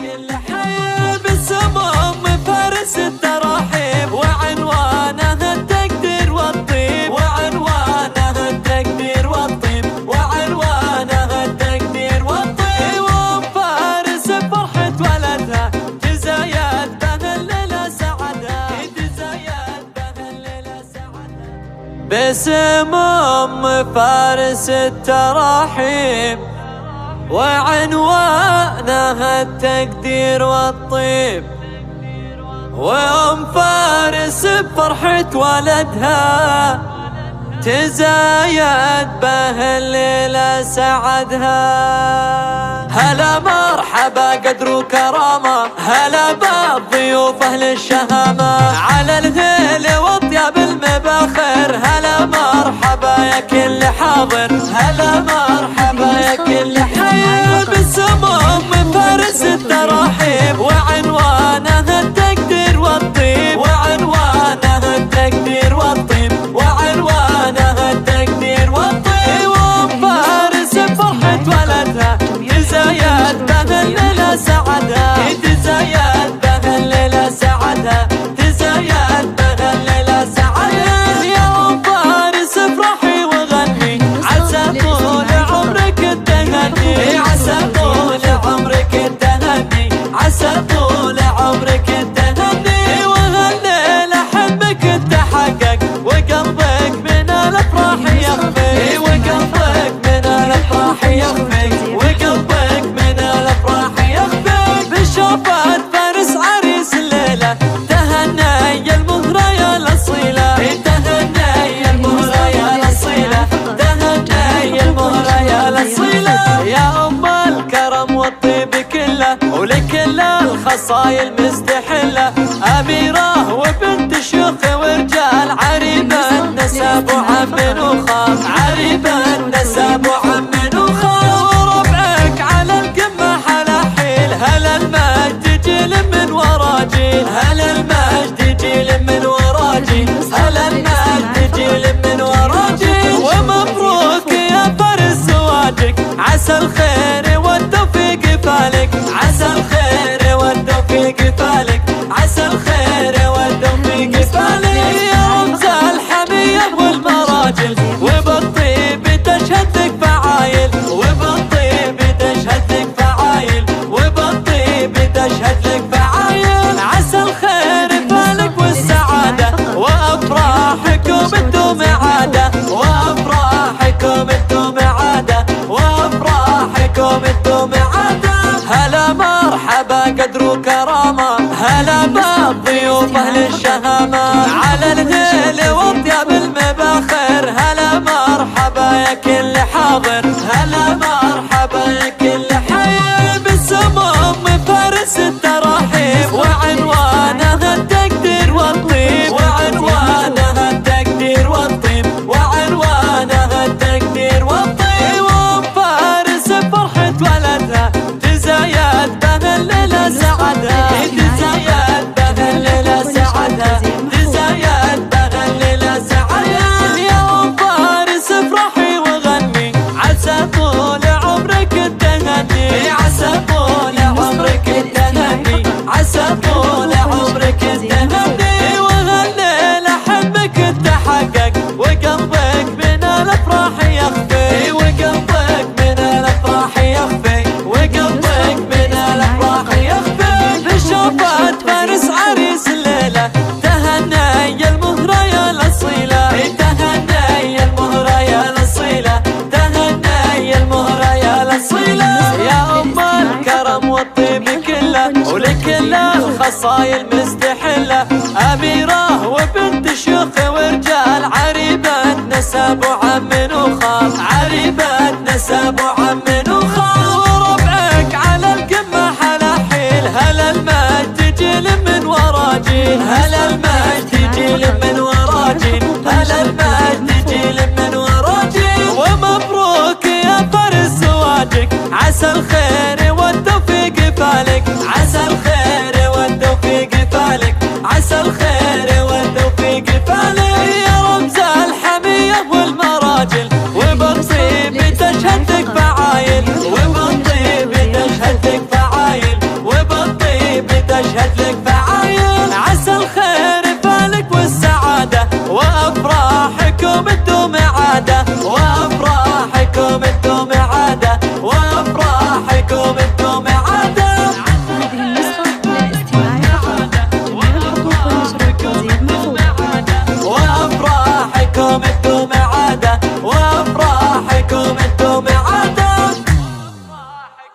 كل حي بالسموم فارس التراحيب، وعنوانه التقدير والطيب، وعنوانه التقدير والطيب، وعنوانه التقدير والطيب. وفارس بفرحة ولدها تزايد به الليلة سعدها، تزايد به الليلة سعدها. بسموم فارس التراحيب، وعنوانها التقدير والطيب، وأم فارس بفرحة ولدها تزايد به الليلة سعدها. هلا مرحبا قدر وكرامة، هلا بالضيوف أهل الشهامة، على الهيل وطياب المباخر، هلا مرحبا يا كل حاضر، هلا مرحبا يا كل حي بالسموم فارس التراحيب، وعنوانه التقدير والطيب، وعنوانه التقدير والطيب، وعنوانه التقدير والطيب. وفارس بفرحة ولدها تزايد به الليلة سعدها، تزايد به الليلة سعدها، تزايد به الليلة سعدها. يا أم فارس افرحي وغني، عسى طول عمرك التهني، عسى طول عمرك التهني، عسى طول عمرك التهني. وهالليلة حبك تحقق، وقلبك من الافراح يخفي، وقلبك من الافراح يخفي، وقلبك من الافراح يخفي. بشوفة فارس عريس الليلة تهني المهرة يا الأصيلة، تهني المهرة يا الأصيلة، تهني المهرة يا الأصيلة. يا أم الكرم والطيب كله، ولكل الخصايل مستحلة، أميرة وبنت شيوخ ورجال، عريبة نسب وعم وخال، عريبة نسب وعم وخال. وربعك على القمة حلاحيل، هلا المجد جيل من ورا جيل، هلا المجد جيل من ورا جيل، هلا المجد جيل من ورا جيل. ومبروك يا فارس زواجك، عسى الخير والتوفيق فالك، عسى الخير والتوفيق فالك، عسى الخير والتوفيق فالك. يا رمز الحمية والمراجل، وبالطيب تشهد لك فعايل، وبالطيب تشهد لك فعايل، وبالطيب تشهد لك فعايل. عسى الخير فالك والسعادة، وأفراحكم انتم عادة، وأفراحكم انتم عادة، وأفراحكم انتم عادة. هلا مرحبا قدر وكرامة، هلا بالضيوف أهل الشهامة، على الهيل وطياب المباخر، هلا مرحبا يا كل حاضر، هلا مرحبا يا كل حي بالسموم فارس التراحيب، وعنوانه التقدير والطيب، وعنوانه التقدير والطيب، وعنوانه التقدير والطيب. وفارس بفرحة ولدها تزايد به الليلة سعدها، تزايد به الليلة سعدها، تزايد به الليلة سعدها. يا أم فارس افرحي وغني، عسى طول عمرك التهني، عسى طول عمرك التهني، عسى طول عمرك التهني. وهالليلة حبك تحقق، وقلبك من الافراح يخفي، وقلبك من الافراح يخفي، وقلبك من الافراح يخفي. بشوفة فارس عريس الليلة تهني المهرة يا الأصيلة، تهني المهرة يا الأصيلة، تهني المهرة يا الأصيلة. يا أم الكرم والطيب كله، ولكل الخصايل مستحلة، أميرة وبنت شيوخ ورجال، عريبة نسب وعم وخال، عريبة نسب وعم وخال. وربعك على القمة حلاحيل، هلا المجد جيل من ورا جيل، هلا المجد جيل من ورا جيل، هلا المجد جيل من ورا جيل. ومبروك يا فارس زواجك، عسى الخير والتوفيق فالك، عسى الخير والتوفيق فالك، عسى الخير والتوفيق فالك. يا رمز الحمية والمراجل، وبالطيب تشهد لك فعايل، وبالطيب تشهد لك فعايل، وبالطيب وأبو